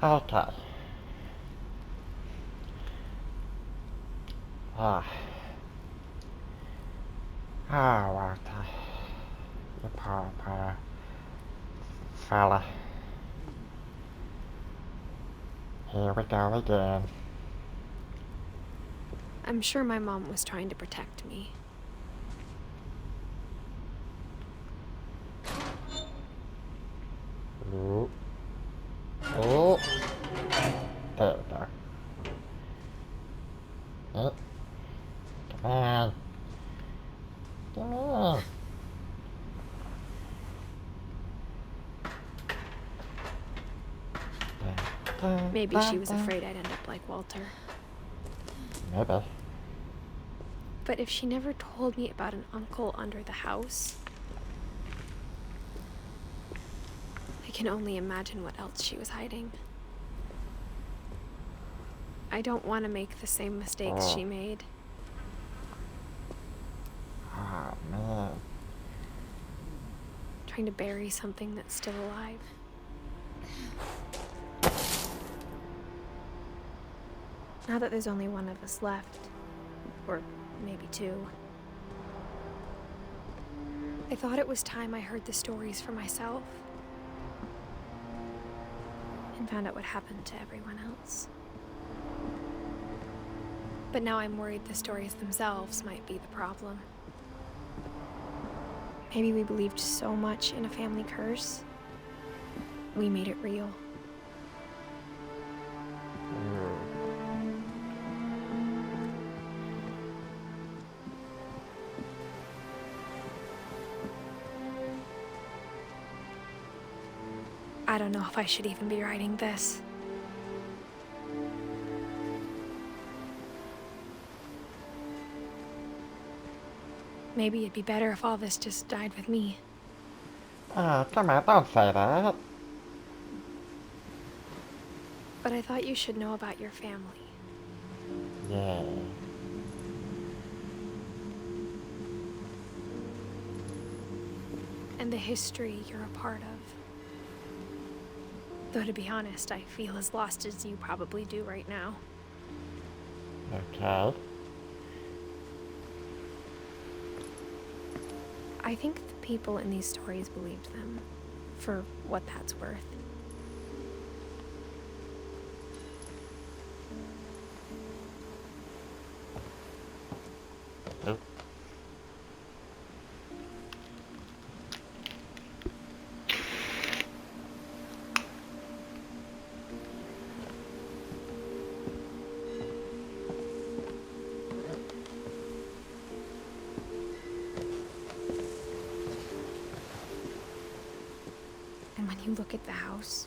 Okay. Ah. Walter. You poor fella. Here we go again. I'm sure my mom was trying to protect me. Ooh. Oh. There we go. Oh. Come on. Come on. Maybe she was afraid I'd end up like Walter. Maybe. But if she never told me about an uncle under the house, I can only imagine what else she was hiding. I don't want to make the same mistakes she made. Oh, man. Trying to bury something that's still alive. Now that there's only one of us left, or maybe two, I thought it was time I heard the stories for myself and found out what happened to everyone else. But now I'm worried the stories themselves might be the problem. Maybe we believed so much in a family curse, we made it real. I don't know if I should even be writing this. Maybe it'd be better if all this just died with me. Oh, come on, don't say that. But I thought you should know about your family. Yeah. And the history you're a part of. Though to be honest, I feel as lost as you probably do right now. Okay. I think the people in these stories believed them, for what that's worth. Oh. And when you look at the house,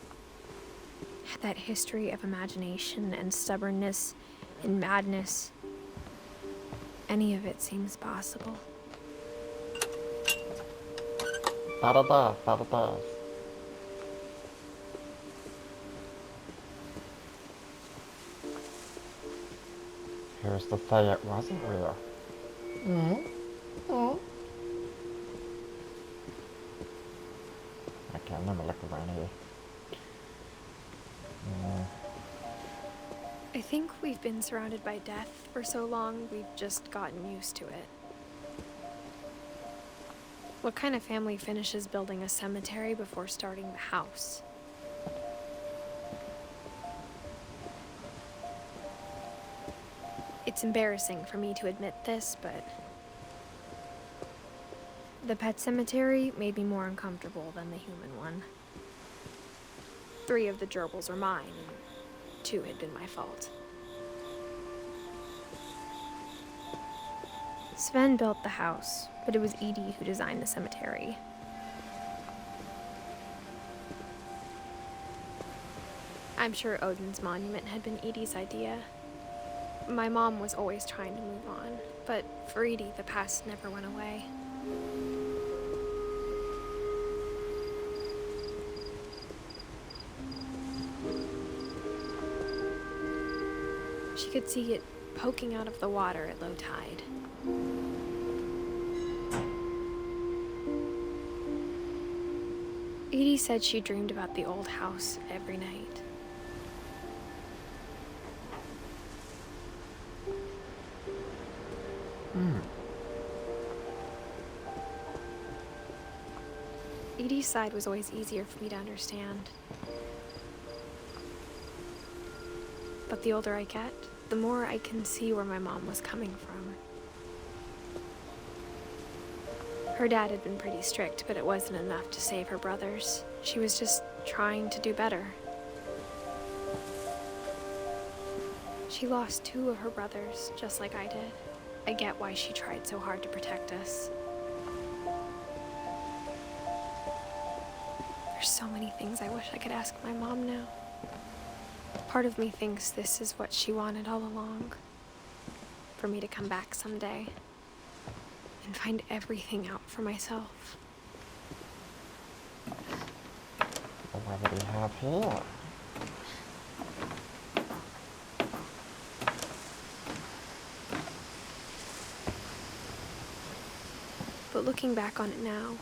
that history of imagination and stubbornness and madness, any of it seems possible. Da-da-da. Who's to say it wasn't real? Okay, let me look around here. I think we've been surrounded by death for so long, we've just gotten used to it. What kind of family finishes building a cemetery before starting the house? It's embarrassing for me to admit this, but the pet cemetery made me more uncomfortable than the human one. 3 of the gerbils are mine, and 2 had been my fault. Sven built the house, but it was Edith who designed the cemetery. I'm sure Odin's monument had been Edith's idea. My mom was always trying to move on, but for Edith, the past never went away. She could see it poking out of the water at low tide. Edie said she dreamed about the old house every night. Edie's side was always easier for me to understand. But the older I get, the more I can see where my mom was coming from. Her dad had been pretty strict, but it wasn't enough to save her brothers. She was just trying to do better. She lost 2 of her brothers, just like I did. I get why she tried so hard to protect us. There's so many things I wish I could ask my mom now. Part of me thinks this is what she wanted all along. For me to come back someday and find everything out for myself. What do we have here? But looking back on it now,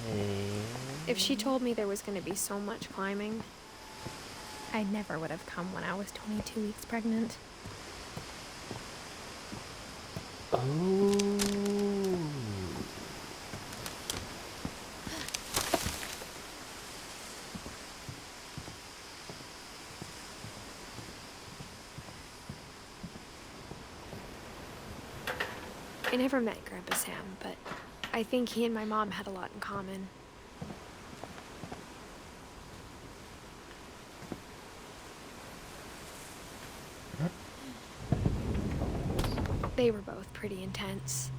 Okay. if she told me there was going to be so much climbing, I never would have come when I was 22 weeks pregnant. Oh. I never met Grandpa Sam, but I think he and my mom had a lot in common. They were both pretty intense.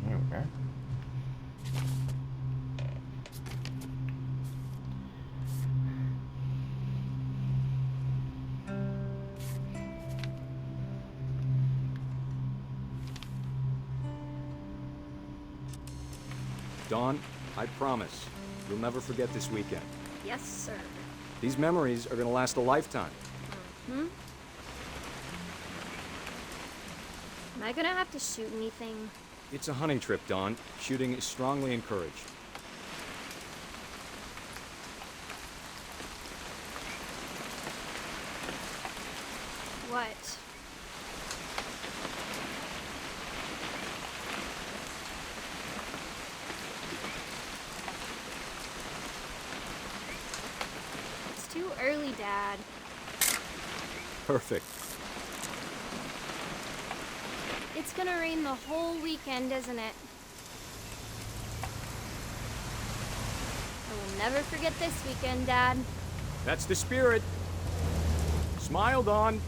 Here we go. Dawn, I promise, you'll never forget this weekend. Yes, sir. These memories are gonna last a lifetime. Am I gonna have to shoot anything? It's a hunting trip, Dawn. Shooting is strongly encouraged. What? It's too early, Dad. Perfect. It's gonna rain the whole weekend, isn't it? I will never forget this weekend, Dad. That's the spirit. Smile, Dawn.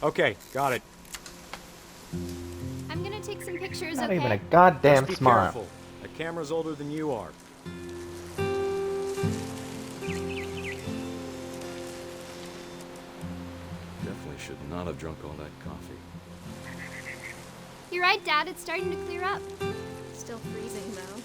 Okay, got it. I'm gonna take some pictures, Not okay? even a goddamn Just be smile. careful. The camera's older than you are. Definitely should not have drunk all that coffee. You're right, Dad. It's starting to clear up. Still freezing, though.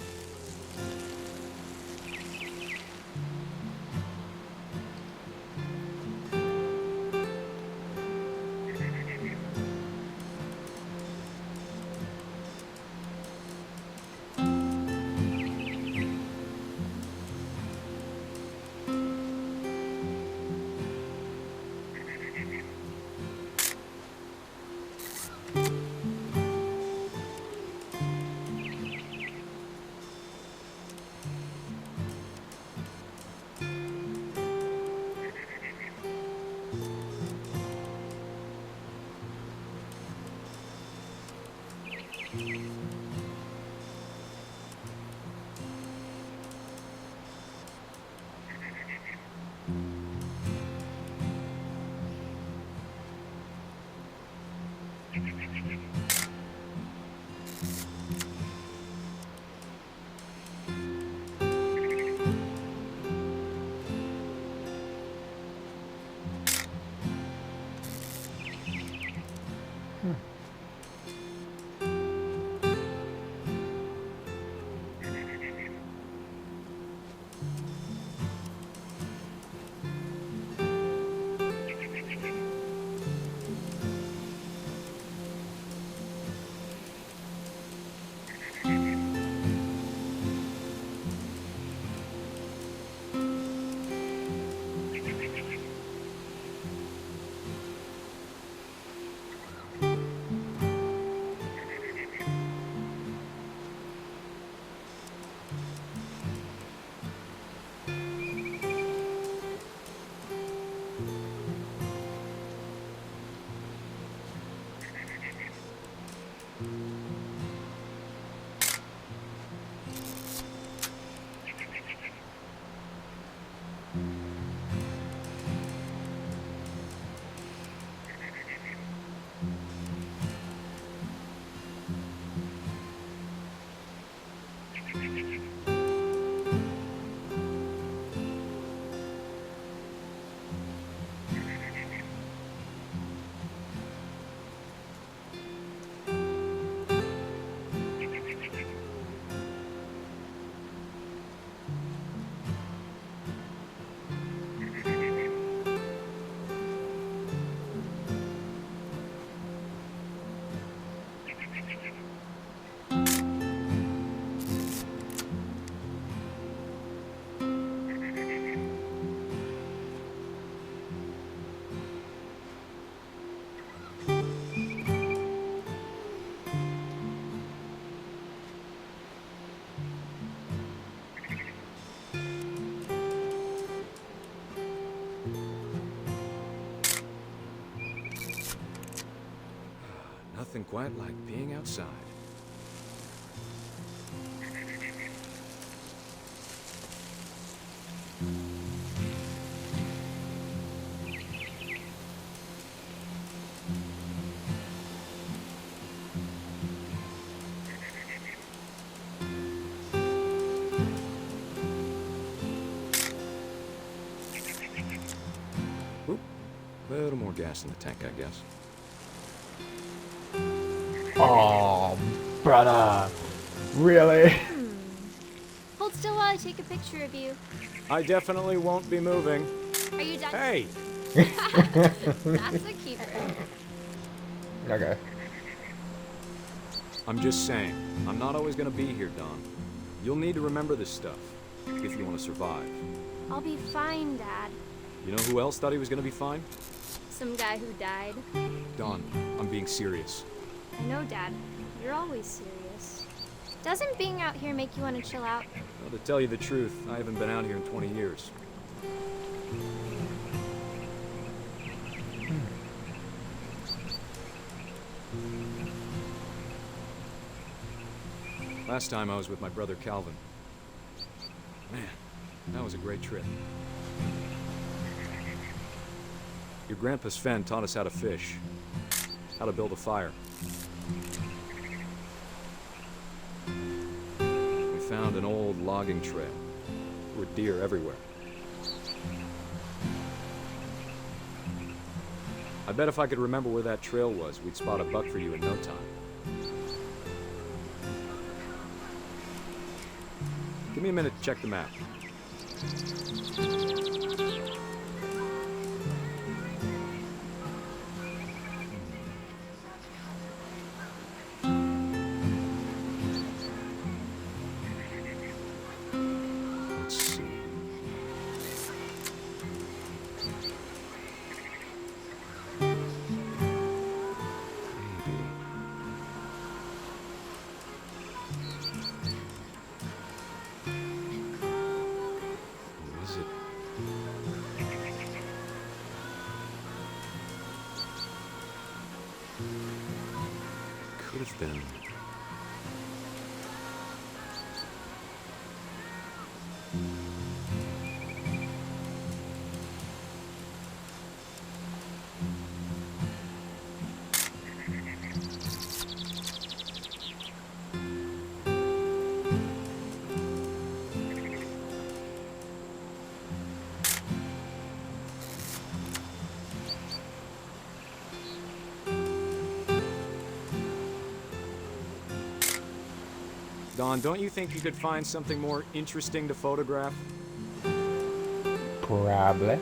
nothing quite like being outside. Oop. A little more gas in the tank, I guess. Oh, brother. Really? Hold still while I take a picture of you. I definitely won't be moving. Are you done? Hey! That's a keeper. Okay. I'm just saying, I'm not always gonna be here, Don. You'll need to remember this stuff, if you want to survive. I'll be fine, Dad. You know who else thought he was gonna be fine? Some guy who died. Don, I'm being serious. I know, Dad. You're always serious. Doesn't being out here make you want to chill out? Well, to tell you the truth, I haven't been out here in 20 years. Last time I was with my brother Calvin. Man, that was a great trip. Your grandpa Sven taught us how to fish, how to build a fire. We found an old logging trail. There were deer everywhere. I bet if I could remember where that trail was, we'd spot a buck for you in no time. Give me a minute to check the map. Let's see. Maybe. Is it? Could have been. Don, don't you think you could find something more interesting to photograph? Probably.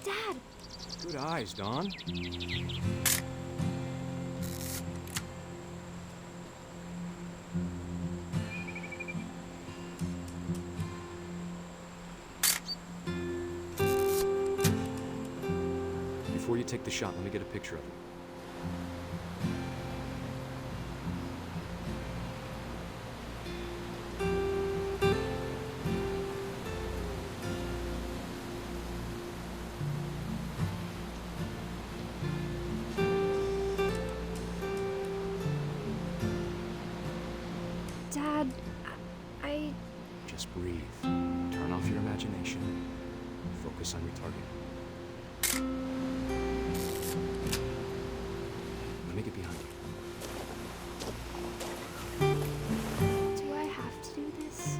Dad! Good eyes, Don. Before you take the shot, let me get a picture of it. Dad, I... Just breathe. Turn off your imagination. Focus on your target. Let me get behind you. Do I have to do this?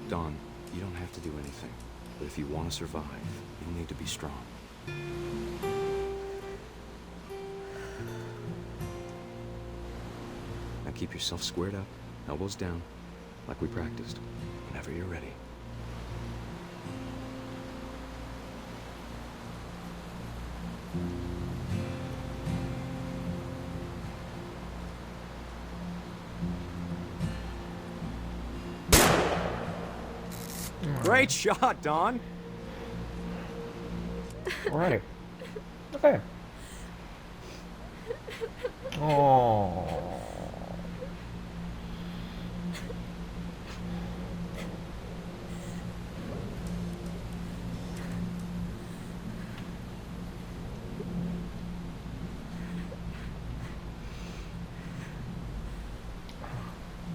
Don, you don't have to do anything. But if you want to survive, you'll need to be strong. Now keep yourself squared up, elbows down, like we practiced, whenever you're ready. Great shot, Don. Alrighty. Okay. Oh.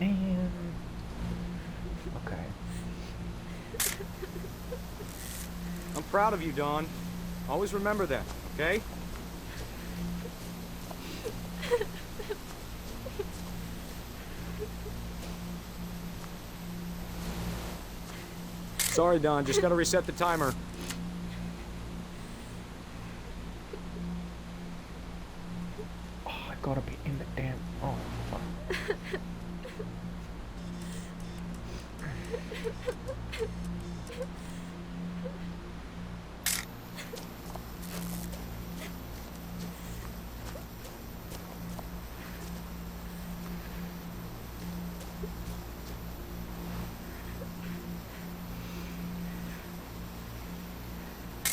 Man. Okay. I'm proud of you, Don. Always remember that, okay? Sorry, Don. Just gotta reset the timer. Oh, I gotta be in the damn. Oh, fuck.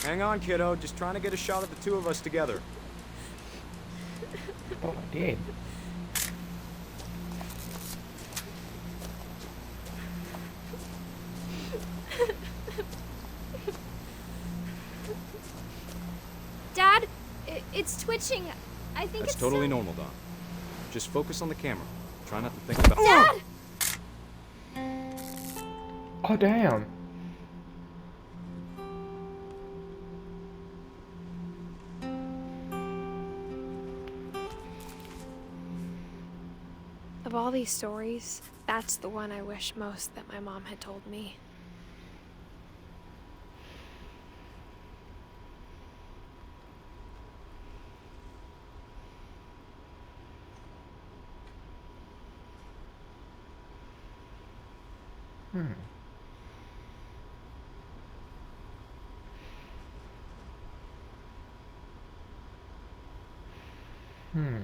Hang on, kiddo. Just trying to get a shot of the two of us together. I thought I did. Dad, it's twitching. I think That's it's totally still... normal, Don. Just focus on the camera. Try not to think about... Dad! Oh, damn. Of all these stories, that's the one I wish most that my mom had told me. Hmm. Hmm.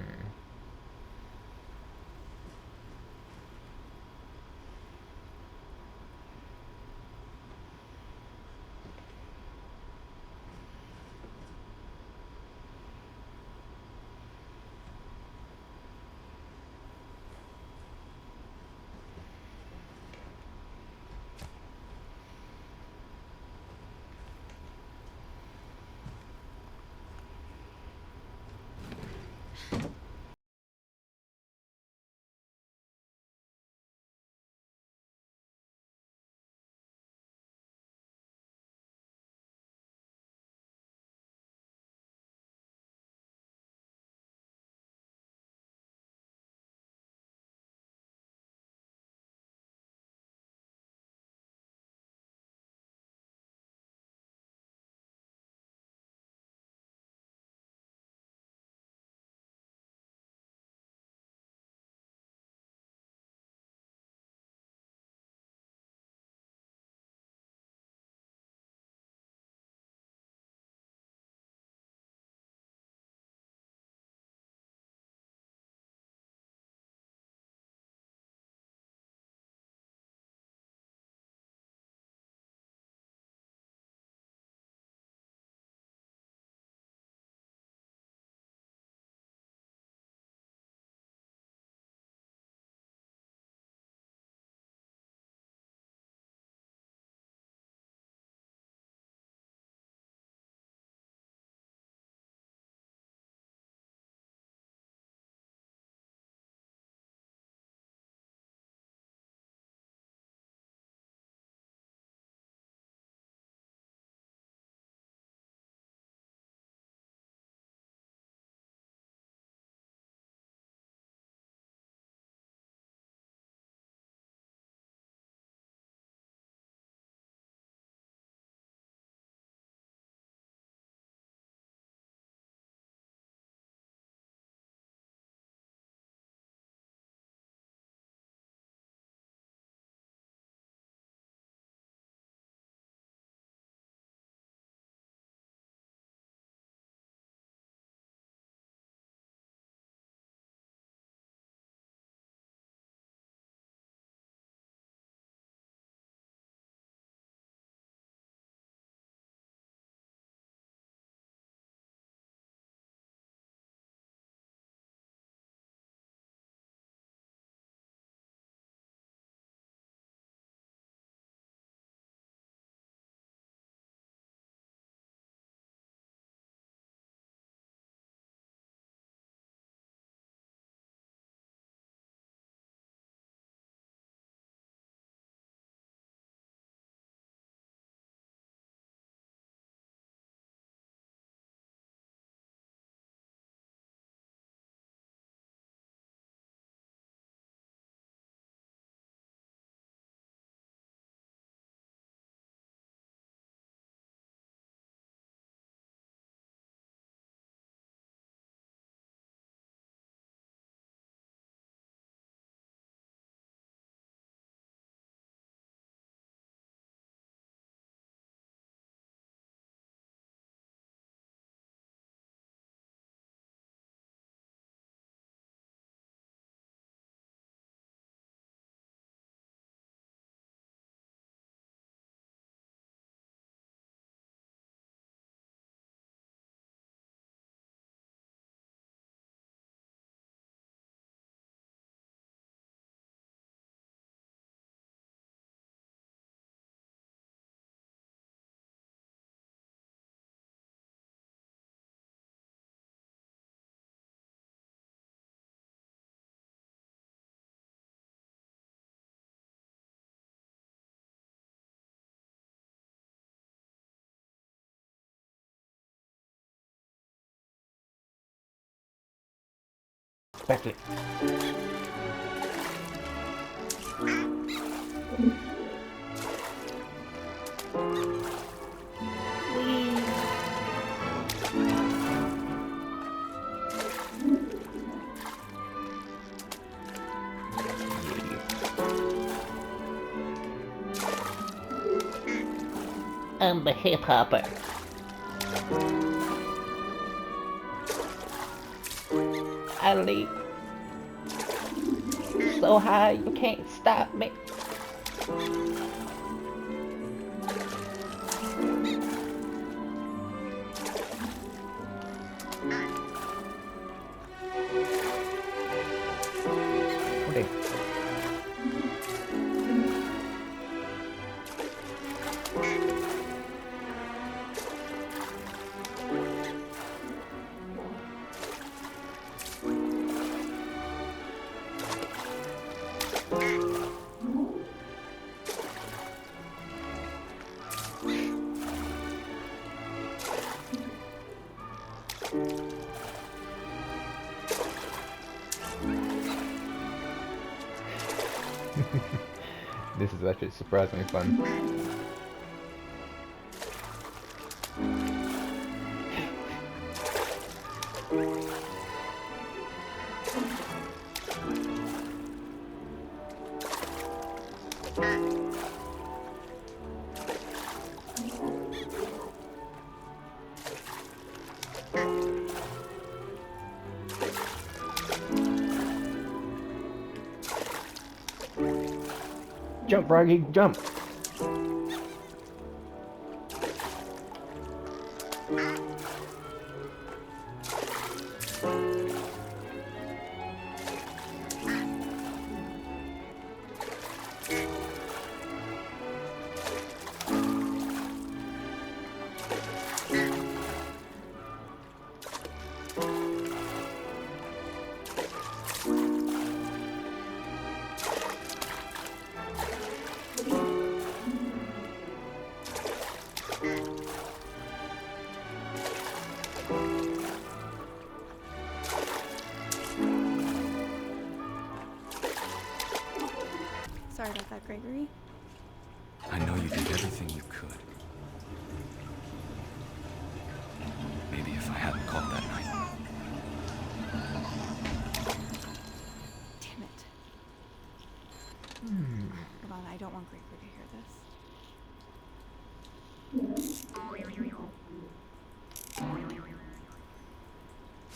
expect it. I'm the hip hopper. I leap so high you can't stop me. Okay. This is actually surprisingly fun. Jump, Froggy, jump! Sorry about that, Gregory. I know you did everything you could. Maybe if I hadn't called that night. Damn it. Hold on, I don't want Gregory to hear this.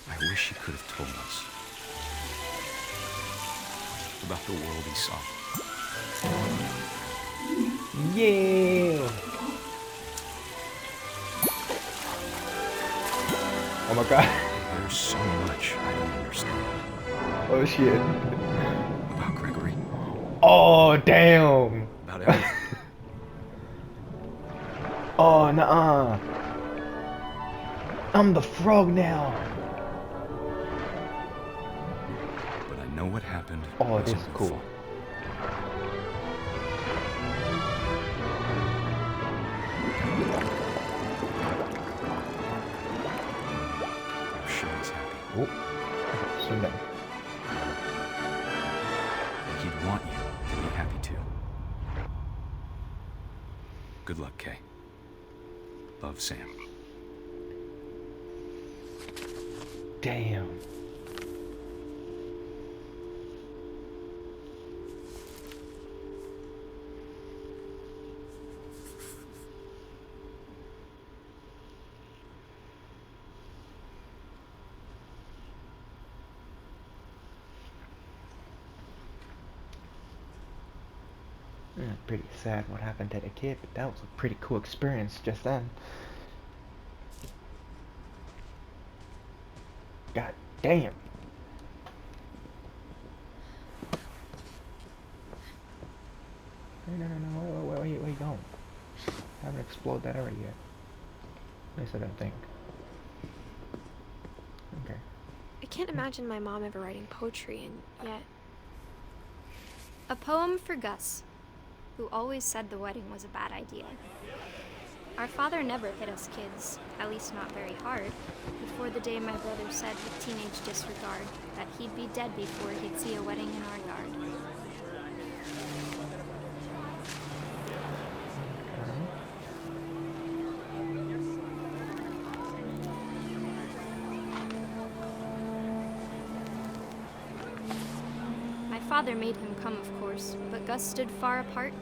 I wish he could have told us about the world he saw. Yeah! Oh my god. There's so much I don't understand Oh shit. about Gregory, Oh damn! about everything. Oh nuh-uh. I'm the frog now. But I know what happened. Oh, this wasn't is your cool. fault. I'm sure he's happy. Oh, soon then. He'd want you to be happy too. Good luck, Kay. Love, Sam. Damn. Pretty sad what happened to the kid, but that was a pretty cool experience just then. God damn. No, where you going? I haven't explored that area yet. At least I don't think. Okay. I can't imagine my mom ever writing poetry, and yet. A poem for Gus, who always said the wedding was a bad idea. Our father never hit us kids, at least not very hard, before the day my brother said with teenage disregard that he'd be dead before he'd see a wedding in our yard. My father made him come, of course, but Gus stood far apart,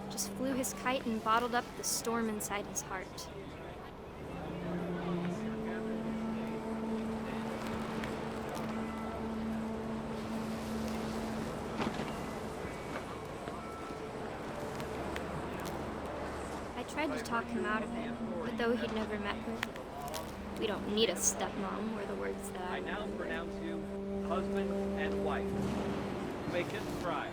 just flew his kite and bottled up the storm inside his heart. I tried to talk him out of it, but though he'd never met her, "We don't need a stepmom," were the words that I now remembered. pronounce you husband and wife. Make it try.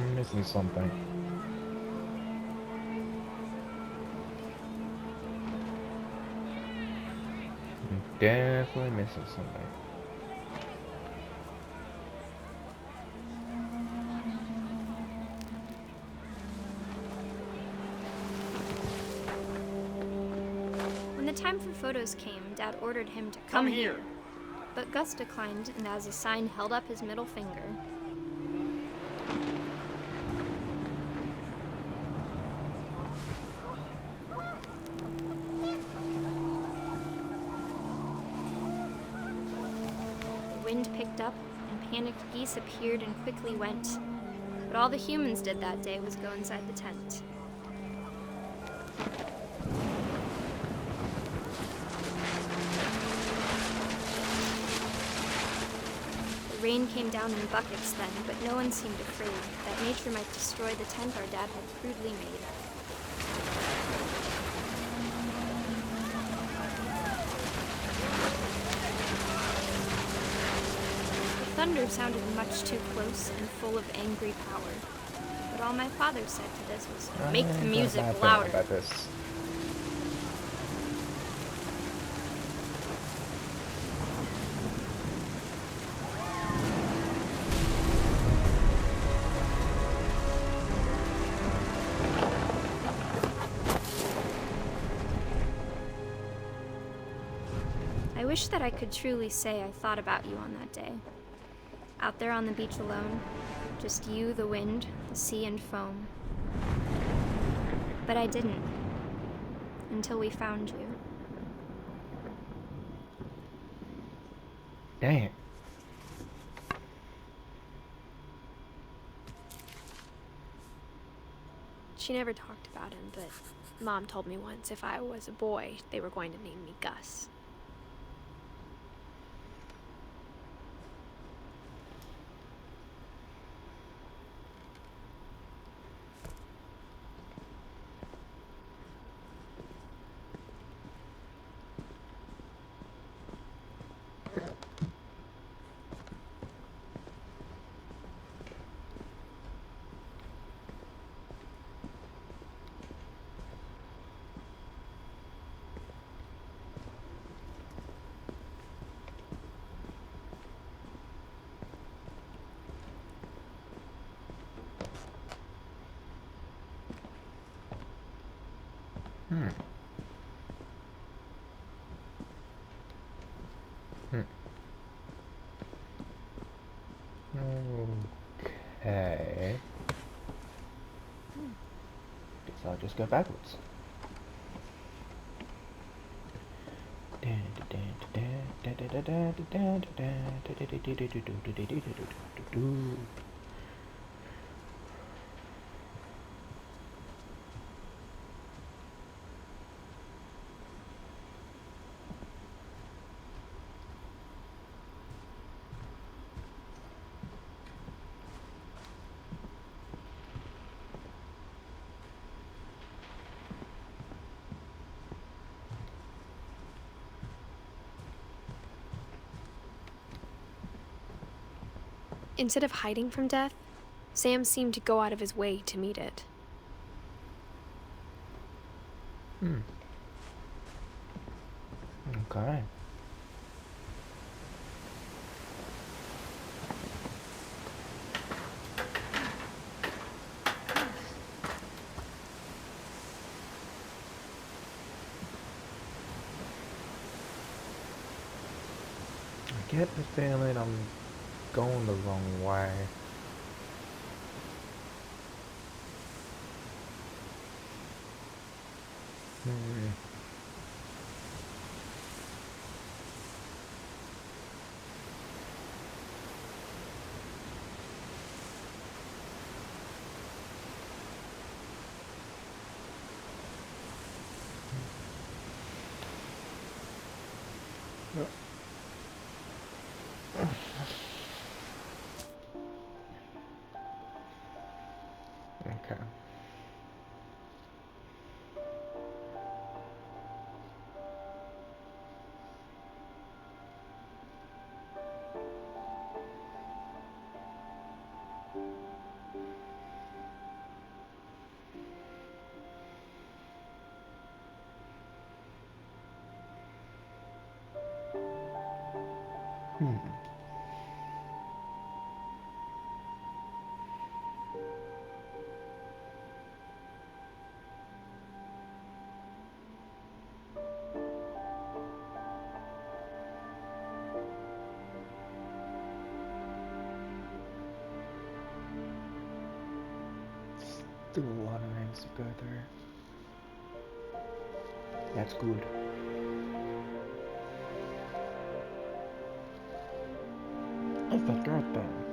I'm missing something. I'm definitely missing something. When the time for photos came, Dad ordered him to come here. But Gus declined and as a sign held up his middle finger. The wind picked up and panicked geese appeared and quickly went. But all the humans did that day was go inside the tent. The rain came down in buckets then, but no one seemed afraid that nature might destroy the tent our dad had crudely made. The thunder sounded much too close and full of angry power. But all my father said to this was, "Make the music louder." About this. I wish that I could truly say I thought about you on that day. Out there on the beach alone, just you, the wind, the sea, and foam. But I didn't, until we found you. Dang. She never talked about him, but Mom told me once if I was a boy, they were going to name me Gus. Okay. Guess I'll just go backwards. Instead of hiding from death, Sam seemed to go out of his way to meet it. Okay. I get the feeling I'm going the wrong way. Okay. Still a lot of names to go through. That's good. I forgot that.